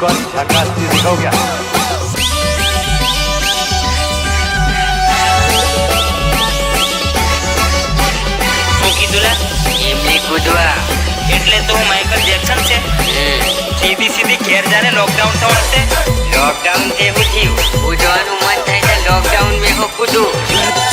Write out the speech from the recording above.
तो झकास થી दिखाओ क्या એટલે તો માઇકલ જેક્સન છે સીધી સીધી ઘેર જાને લોકડાઉન થવાનું છે લોકડાઉન થી એવું થયું ઉજવાનું મન થાય છે લોકડાઉન મેં કૂદું